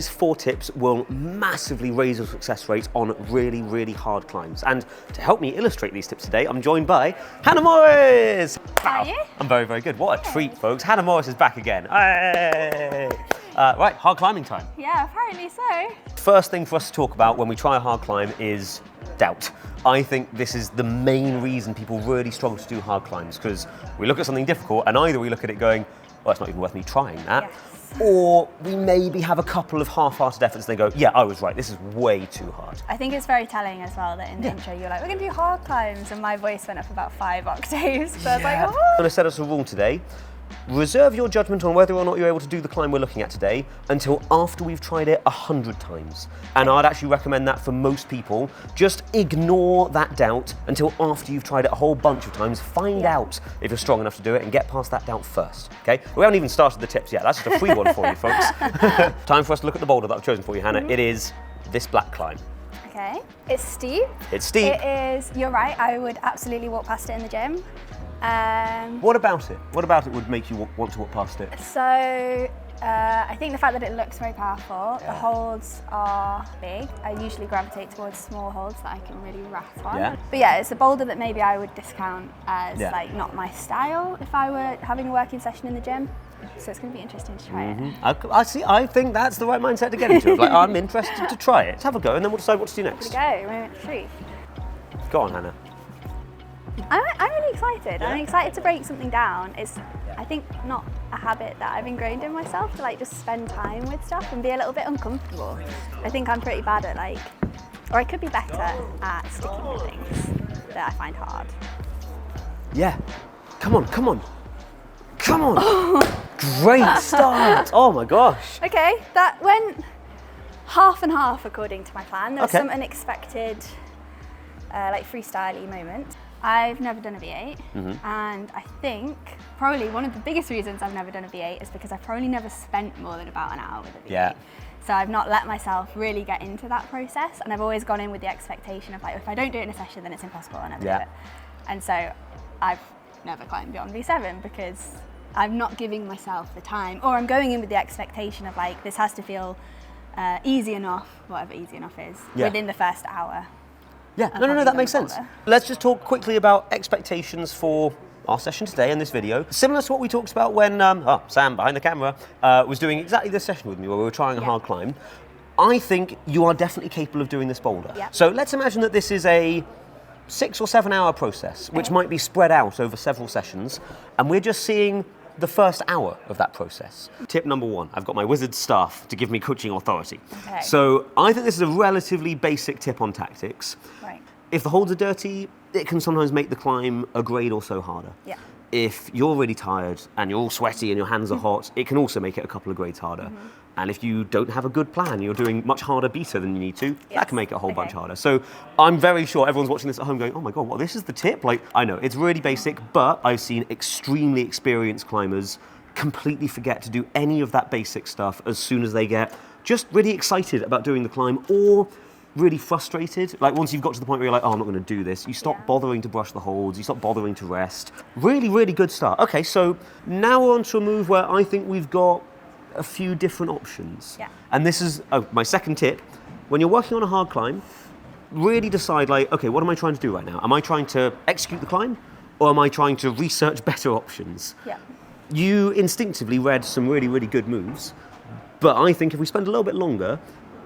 these 4 tips will massively raise your success rate on really, really hard climbs. And to help me illustrate these tips today, I'm joined by Hannah Morris. How are you? I'm very, very good. What a treat, folks. Hannah Morris is back again. Hey! Right, hard climbing time. Yeah, apparently so. First thing for us to talk about when we try a hard climb is doubt. I think this is the main reason people really struggle to do hard climbs, because we look at something difficult and either we look at it going, well, it's not even worth me trying that, Yes. or we maybe have a couple of half-hearted efforts and they go, yeah, I was right, this is way too hard. I think it's very telling as well that in the intro you're like, we're going to do hard climbs, and my voice went up about 5 octaves. So I was like, I'm oh. going to set us a rule today. Reserve your judgment on whether or not you're able to do the climb we're looking at today until after we've tried it 100 times. And I'd actually recommend that for most people. Just ignore that doubt until after you've tried it a whole bunch of times. Find out if you're strong enough to do it and get past that doubt first, okay? We haven't even started the tips yet. That's just a free one for you, folks. Time for us to look at the boulder that I've chosen for you, Hannah. It is this black climb. Okay, it's steep. It's steep. It is, you're right, I would absolutely walk past it in the gym. What about it? What about it would make you want to walk past it? So, I think the fact that it looks very powerful, the holds are big. I usually gravitate towards small holds that I can really wrap on. Yeah. But yeah, it's a boulder that maybe I would discount as like not my style if I were having a working session in the gym. So it's going to be interesting to try it. I see. I think that's the right mindset to get into. Like, I'm interested to try it. Let's have a go, and then we'll decide what to do next. Here we go, moment 3. Go on, Hannah. I'm really excited. I'm excited to break something down. It's, I think, not a habit that I've ingrained in myself to like just spend time with stuff and be a little bit uncomfortable. I think I'm pretty bad at like, or I could be better at sticking with things that I find hard. Yeah. Come on, come on. Come on. Great start. Oh my gosh. Okay, that went half and half according to my plan. There was Okay. some unexpected, like freestyle-y moments. I've never done a V8, and I think probably one of the biggest reasons I've never done a V8 is because I've probably never spent more than about an hour with a V8. Yeah. So I've not let myself really get into that process, and I've always gone in with the expectation of like, if I don't do it in a session, then it's impossible, I'll never do it. And so I've never climbed beyond V7 because I'm not giving myself the time, or I'm going in with the expectation of like, this has to feel easy enough, whatever easy enough is, within the first hour. Yeah, no, that makes sense. Let's just talk quickly about expectations for our session today in this video. Similar to what we talked about when Sam, behind the camera, was doing exactly this session with me where we were trying a hard climb. I think you are definitely capable of doing this boulder. Yeah. So let's imagine that this is a 6 or 7 hour process, which might be spread out over several sessions, and we're just seeing the first hour of that process. Tip number 1, I've got my wizard staff to give me coaching authority. Okay. So I think this is a relatively basic tip on tactics. Right. If the holds are dirty, it can sometimes make the climb a grade or so harder. Yeah. If you're really tired and you're all sweaty and your hands are hot, it can also make it a couple of grades harder. And if you don't have a good plan, you're doing much harder beta than you need to, that can make it a whole bunch harder. So I'm very sure everyone's watching this at home going, oh my God, well, this is the tip? Like, I know, it's really basic, but I've seen extremely experienced climbers completely forget to do any of that basic stuff as soon as they get just really excited about doing the climb, or really frustrated. Like, once you've got to the point where you're like, oh, I'm not going to do this, you stop bothering to brush the holds, you stop bothering to rest. Really, really good start. Okay, so now we're on to a move where I think we've got a few different options. Yeah. And this is my second tip. When you're working on a hard climb, really decide like, okay, what am I trying to do right now? Am I trying to execute the climb, or am I trying to research better options? Yeah. You instinctively read some really, really good moves, but I think if we spend a little bit longer,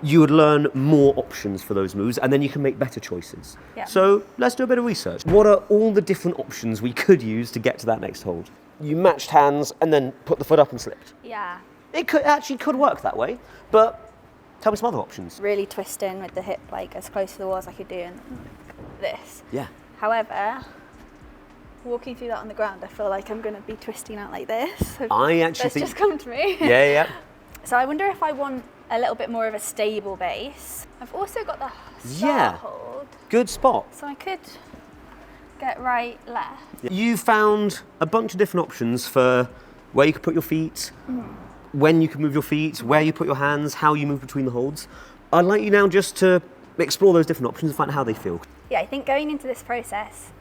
you would learn more options for those moves, and then you can make better choices. Yeah. So let's do a bit of research. What are all the different options we could use to get to that next hold? You matched hands and then put the foot up and slipped. Yeah. It could work that way, but tell me some other options. Really twisting with the hip like as close to the wall as I could do, and this. Yeah. However, walking through that on the ground, I feel like I'm going to be twisting out like this. I actually That's think... just come to me. Yeah. So I wonder if I want a little bit more of a stable base. I've also got the start hold. Good spot. So I could get right, left. You found a bunch of different options for where you could put your feet, when you can move your feet, where you put your hands, how you move between the holds. I'd like you now just to explore those different options and find out how they feel. Yeah, I think going into this process,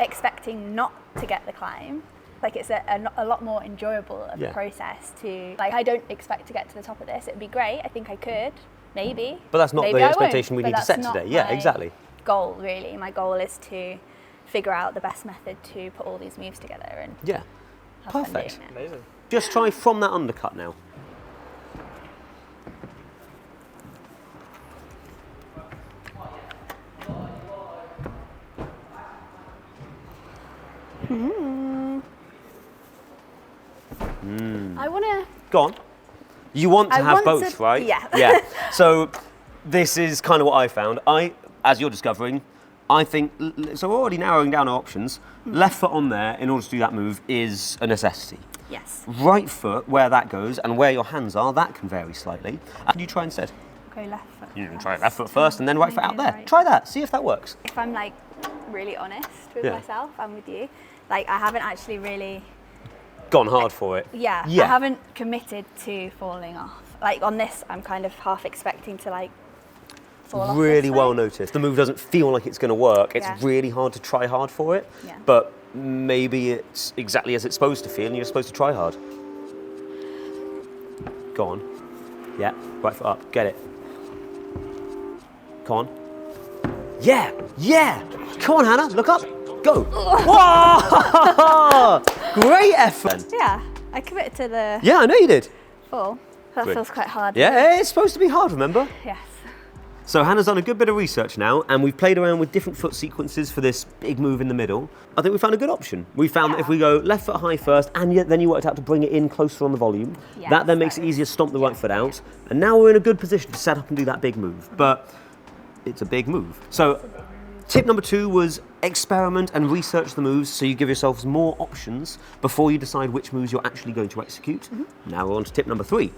expecting not to get the climb, like it's a lot more enjoyable of a process to, like, I don't expect to get to the top of this. It'd be great. I think I could, maybe. But that's not maybe the expectation we need to set today. Yeah, my exactly. Goal, really. My goal is to figure out the best method to put all these moves together and yeah, have fun perfect. doing it. Amazing. Just try from that undercut now. I want to. Go on. You want to I have want both, to- right? yeah. Yeah. So this is kind of what I found. As you're discovering, I think, so we're already narrowing down our options. Left foot on there in order to do that move is a necessity. Yes. Right foot, where that goes and where your hands are, that can vary slightly. And you try instead. Go left foot. You can try left foot first and then right foot out there. Right. Try that, see if that works. If I'm like really honest with Yeah. myself, I'm with you. Like I haven't actually really. Gone hard for it. Yeah. Yeah. I haven't committed to falling off. Like on this, I'm kind of half expecting to like fall off. Really this well way. noticed. The move doesn't feel like it's going to work. It's Yeah. really hard to try hard for it. Yeah. But maybe it's exactly as it's supposed to feel and you're supposed to try hard. Go on. Yeah, right foot up. Get it. Come on. Yeah, yeah. Come on, Hannah, look up. Go. Whoa! Great effort. Yeah. I committed to the Yeah, I know you did. fall. That Good. feels quite hard. Yeah, it's supposed to be hard, remember? Yes. So Hannah's done a good bit of research now, and we've played around with different foot sequences for this big move in the middle. I think we found a good option. We found that if we go left foot high first, and then you worked out to bring it in closer on the volume, Yes, that then makes it that easier to stomp the right foot out. And now we're in a good position to set up and do that big move. But it's a big move. So tip number 2 was experiment and research the moves so you give yourselves more options before you decide which moves you're actually going to execute. Now we're on to tip number 3.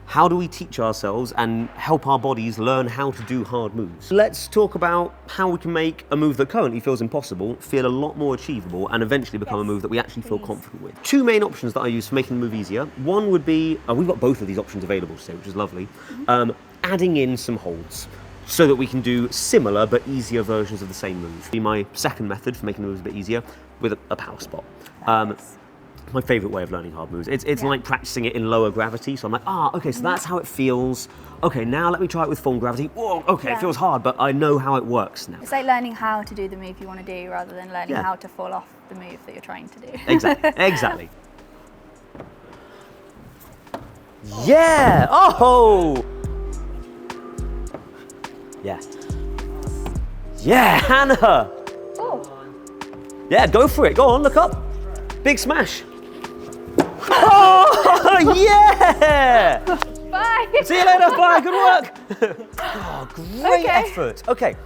How do we teach ourselves and help our bodies learn how to do hard moves? Let's talk about how we can make a move that currently feels impossible feel a lot more achievable and eventually become a move that we actually feel confident with. 2 main options that I use for making the move easier. One would be, we've got both of these options available today, which is lovely, adding in some holds so that we can do similar but easier versions of the same move. Be my second method for making the moves a bit easier with a power spot. My favourite way of learning hard moves. It's like practicing it in lower gravity. So I'm like, okay, so that's how it feels. Okay, now let me try it with full gravity. Whoa, okay, it feels hard, but I know how it works now. It's like learning how to do the move you want to do rather than learning Yeah. how to fall off the move that you're trying to do. Exactly. Yeah! Oh! Yeah. Yeah, Hannah! Oh, Yeah, go for it. Go on, look up. Big smash. Oh, yeah! bye! See you later, bye, good work. Oh, great Okay. effort. Okay,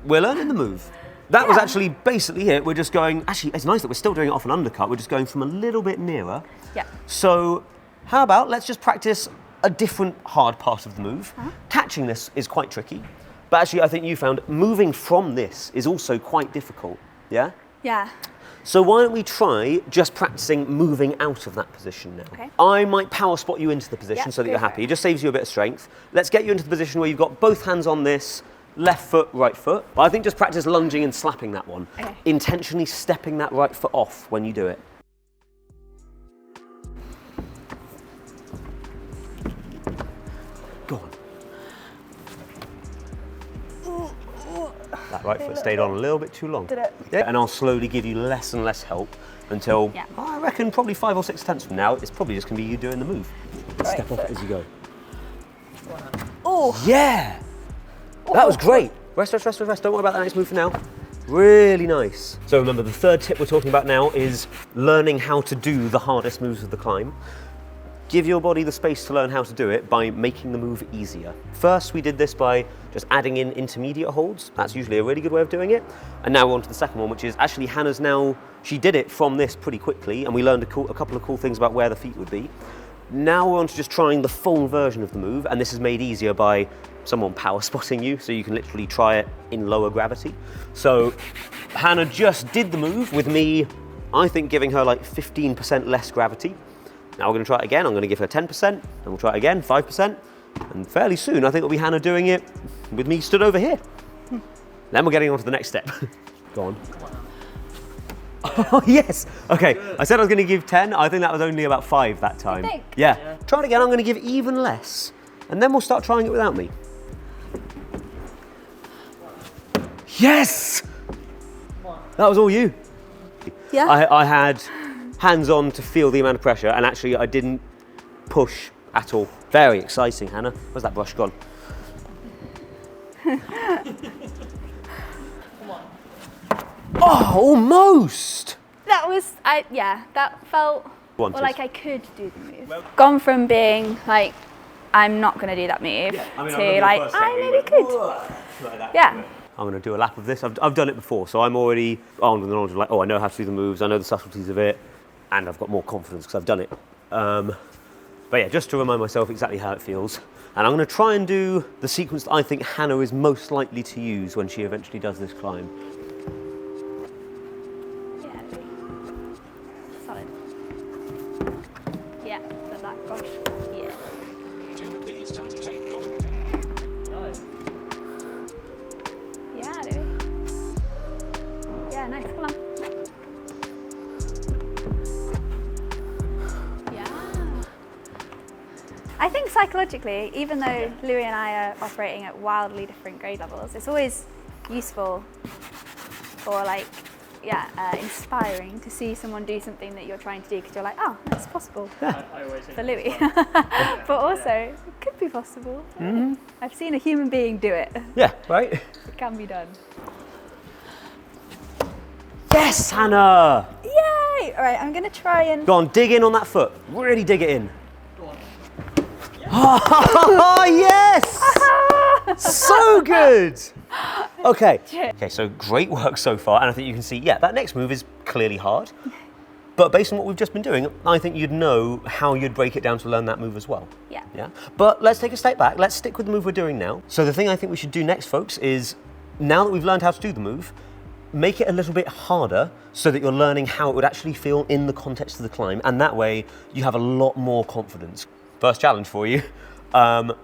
we're learning the move. That was actually basically it. We're just going, actually, it's nice that we're still doing it off an undercut. We're just going from a little bit nearer. Yeah. So how about let's just practice a different hard part of the move. Catching this is quite tricky, but actually I think you found moving from this is also quite difficult, yeah? Yeah. So why don't we try just practicing moving out of that position now? Okay. I might power spot you into the position Yeah, so that go you're for happy. it. It just saves you a bit of strength. Let's get you into the position where you've got both hands on this, left foot, right foot. But I think just practice lunging and slapping that one. Okay. Intentionally stepping that right foot off when you do it. Go on. That right foot stayed on a little bit too long. Did it? Yeah, and I'll slowly give you less and less help until, Yeah. I reckon, probably 5 or 6 attempts from now, it's probably just going to be you doing the move. Step off it as you go. Oh, Yeah! That was great. Rest, rest, rest, rest, rest. Don't worry about that next move for now. Really nice. So remember, the third tip we're talking about now is learning how to do the hardest moves of the climb. Give your body the space to learn how to do it by making the move easier. First, we did this by just adding in intermediate holds. That's usually a really good way of doing it. And now we're on to the second one, which is actually Hannah's now, she did it from this pretty quickly, and we learned a couple of cool things about where the feet would be. Now we're on to just trying the full version of the move, and this is made easier by someone power spotting you, so you can literally try it in lower gravity. So Hannah just did the move with me, I think, giving her like 15% less gravity. Now we're going to try it again. I'm going to give her 10%, and we'll try it again, 5%, and fairly soon I think it'll be Hannah doing it with me stood over here. Then we're getting on to the next step. Go on. Oh, yes. Okay, I said I was going to give 10. I think that was only about 5 that time. You think? Yeah. Try it again. I'm going to give even less. And then we'll start trying it without me. Yes! That was all you. Yeah. I had hands on to feel the amount of pressure, and actually I didn't push at all. Very exciting, Hannah. Where's that brush gone? Oh, almost! That was, that felt Wanted. like I could do the move. Gone from being like, I'm not going to do that move, to like, I maybe could. Yeah. I'm going to do a lap of this. I've done it before, so I'm already armed with the knowledge of like, oh, I know how to do the moves, I know the subtleties of it, and I've got more confidence because I've done it. But yeah, just to remind myself exactly how it feels. And I'm going to try and do the sequence that I think Hannah is most likely to use when she eventually does this climb. Yeah. Solid. Yeah, the black brush. Yeah. Yeah, do we? Yeah, nice, come on. I think psychologically, even though Louis and I are operating at wildly different grade levels, it's always useful or like, inspiring to see someone do something that you're trying to do because you're like, oh, that's possible for Louis. But also, it could be possible. Mm-hmm. I've seen a human being do it. Yeah, right? It can be done. Yes, Hannah! Yay! All right, I'm going to try and... Go on, dig in on that foot. Really dig it in. Oh, yes! So good! Okay, so great work so far, and I think you can see, that next move is clearly hard. But based on what we've just been doing, I think you'd know how you'd break it down to learn that move as well. Yeah. But let's take a step back. Let's stick with the move we're doing now. So the thing I think we should do next, folks, is now that we've learned how to do the move, make it a little bit harder so that you're learning how it would actually feel in the context of the climb, and that way you have a lot more confidence. First challenge for you.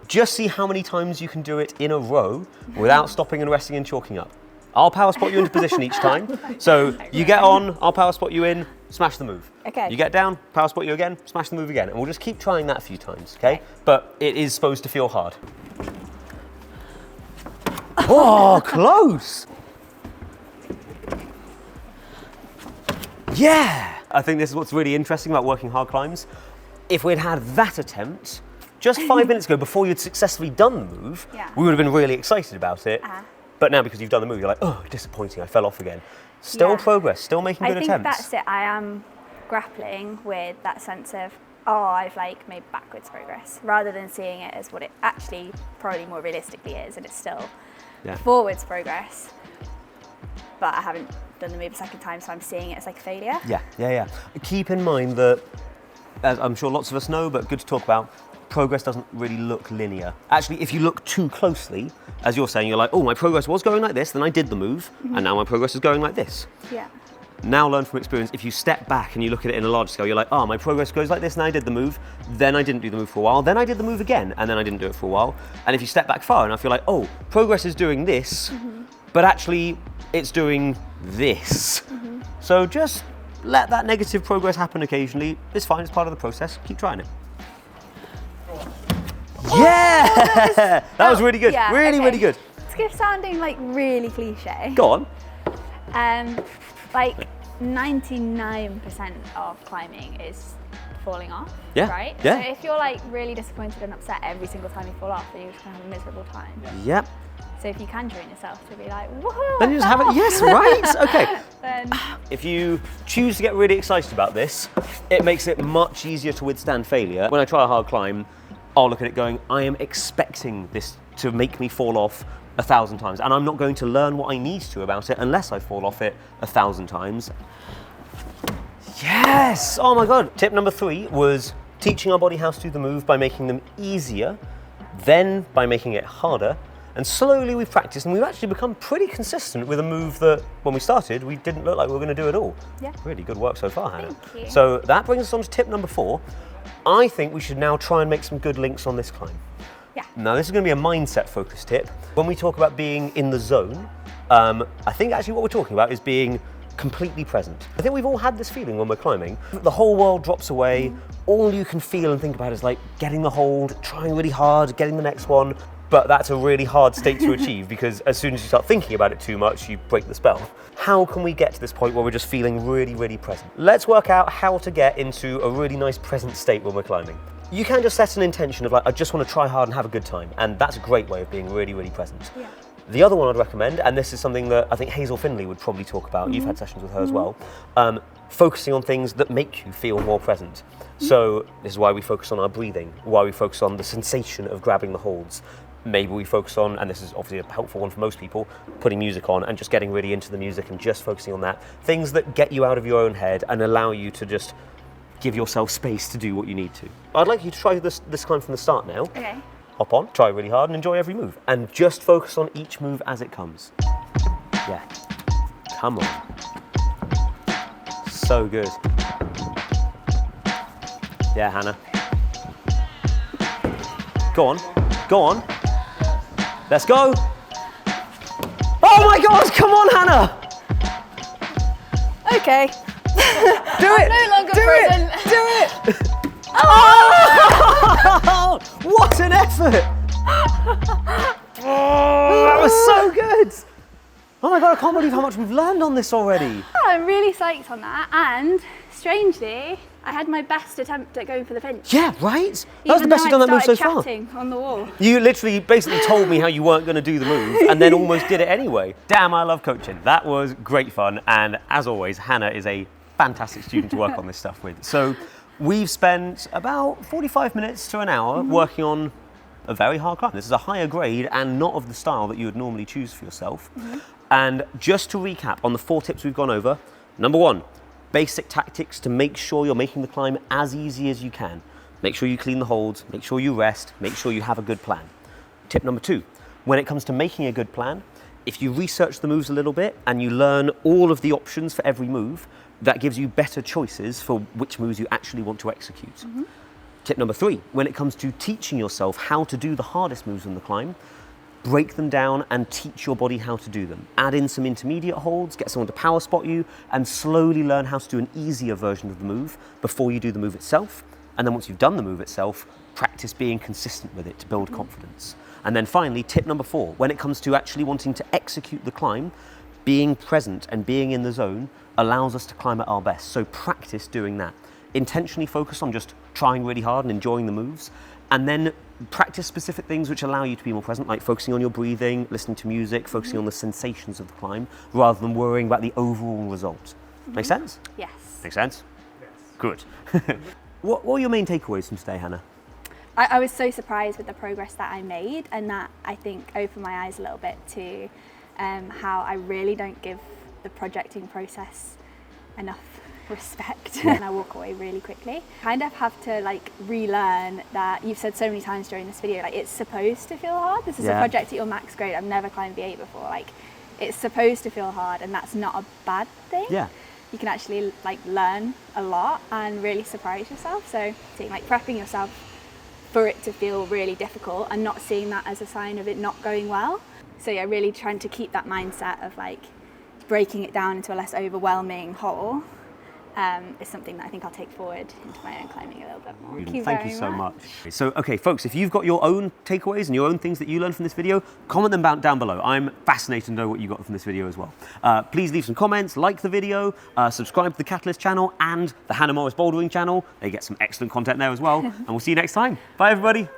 Just see how many times you can do it in a row without stopping and resting and chalking up. I'll power spot you into position each time. So you get on, I'll power spot you in, smash the move. Okay. You get down, power spot you again, smash the move again. And we'll just keep trying that a few times, okay? But it is supposed to feel hard. Oh, close! Yeah! I think this is what's really interesting about working hard climbs. If we'd had that attempt just 5 minutes ago before you'd successfully done the move, we would have been really excited about it. But now because you've done the move, you're like, oh, disappointing, I fell off again. Still progress, still making good attempts. I think that's it. I am grappling with that sense of, oh, I've like made backwards progress, rather than seeing it as what it actually probably more realistically is, and it's still forwards progress. But I haven't done the move a second time, so I'm seeing it as like a failure. Yeah. Keep in mind that, as I'm sure lots of us know, but good to talk about, progress doesn't really look linear. Actually, if you look too closely, as you're saying, you're like, oh, my progress was going like this, then I did the move, and now my progress is going like this. Yeah. Now learn from experience, if you step back and you look at it in a large scale, you're like, oh, my progress goes like this, and I did the move, then I didn't do the move for a while, then I did the move again, and then I didn't do it for a while. And if you step back far enough, you're like, oh, progress is doing this, but actually it's doing this. So just let that negative progress happen occasionally. It's fine, it's part of the process. Keep trying it. Yeah! That was really good. Really good. It's sounding like really cliche. Go on. Like 99% of climbing is falling off, right? Yeah. So if you're like really disappointed and upset every single time you fall off, then you're just gonna have a miserable time. Yep. So if you can train yourself to be like, woohoo! Then you just have it. Yes, right. Okay. Then if you choose to get really excited about this, it makes it much easier to withstand failure. When I try a hard climb, I'll look at it going, I am expecting this to make me fall off 1,000 times, and I'm not going to learn what I need to about it unless I fall off it 1,000 times. Yes! Oh my God. Tip number 3 was teaching our body how to do the move by making them easier, then by making it harder. And slowly we've practiced, and we've actually become pretty consistent with a move that, when we started, we didn't look like we were going to do at all. Yeah. Really good work so far, Hannah. Thank you. So that brings us on to tip number 4. I think we should now try and make some good links on this climb. Yeah. Now, this is going to be a mindset-focused tip. When we talk about being in the zone, I think actually what we're talking about is being completely present. I think we've all had this feeling when we're climbing. The whole world drops away. All you can feel and think about is like getting the hold, trying really hard, getting the next one. But that's a really hard state to achieve because as soon as you start thinking about it too much, you break the spell. How can we get to this point where we're just feeling really, really present? Let's work out how to get into a really nice present state when we're climbing. You can just set an intention of like, I just want to try hard and have a good time. And that's a great way of being really, really present. Yeah. The other one I'd recommend, and this is something that I think Hazel Finley would probably talk about, you've had sessions with her as well, focusing on things that make you feel more present. So this is why we focus on our breathing, why we focus on the sensation of grabbing the holds. Maybe we focus on, and this is obviously a helpful one for most people, putting music on and just getting really into the music and just focusing on that. Things that get you out of your own head and allow you to just give yourself space to do what you need to. I'd like you to try this climb from the start now. Okay. Hop on, try really hard and enjoy every move. And just focus on each move as it comes. Yeah, come on. So good. Yeah, Hannah. Go on, go on. Let's go. Oh my God, come on, Hannah. Okay. Do it. I'm no longer present. Do it. Oh! What an effort! Oh, that was so good! Oh my God, I can't believe how much we've learned on this already. Oh, I'm really psyched on that, and strangely, I had my best attempt at going for the pinch. Yeah, right? That was the best you've done that move so far. Chatting on the wall. You literally basically told me how you weren't going to do the move and then almost did it anyway. Damn, I love coaching. That was great fun, and as always, Hannah is a fantastic student to work on this stuff with. So we've spent about 45 minutes to an hour working on a very hard climb. This is a higher grade and not of the style that you would normally choose for yourself. And just to recap on the 4 tips we've gone over, number 1, basic tactics to make sure you're making the climb as easy as you can. Make sure you clean the holds, make sure you rest, make sure you have a good plan. Tip number 2, when it comes to making a good plan, if you research the moves a little bit and you learn all of the options for every move, that gives you better choices for which moves you actually want to execute. Tip number 3, when it comes to teaching yourself how to do the hardest moves on the climb, break them down and teach your body how to do them. Add in some intermediate holds, get someone to power spot you, and slowly learn how to do an easier version of the move before you do the move itself. And then once you've done the move itself, practice being consistent with it to build confidence. And then finally, tip number 4, when it comes to actually wanting to execute the climb, being present and being in the zone allows us to climb at our best. So practice doing that. Intentionally focus on just trying really hard and enjoying the moves, and then practice specific things which allow you to be more present, like focusing on your breathing, listening to music, focusing on the sensations of the climb, rather than worrying about the overall result. Make sense? Yes. Make sense? Yes. Good. What were your main takeaways from today, Hannah? I was so surprised with the progress that I made, and that I think opened my eyes a little bit to how I really don't give the projecting process enough respect and I walk away really quickly. Kind of have to like relearn that you've said so many times during this video, like it's supposed to feel hard. This is a project at your max grade. I've never climbed V8 before. Like it's supposed to feel hard, and that's not a bad thing. Yeah. You can actually like learn a lot and really surprise yourself. So like prepping yourself for it to feel really difficult and not seeing that as a sign of it not going well. So yeah, really trying to keep that mindset of like breaking it down into a less overwhelming whole is something that I think I'll take forward into my own climbing a little bit more. Thank you so much. So, okay, folks, if you've got your own takeaways and your own things that you learned from this video, comment them down below. I'm fascinated to know what you got from this video as well. Please leave some comments, like the video, subscribe to the Catalyst channel and the Hannah Morris Bouldering channel. They get some excellent content there as well. And we'll see you next time. Bye, everybody.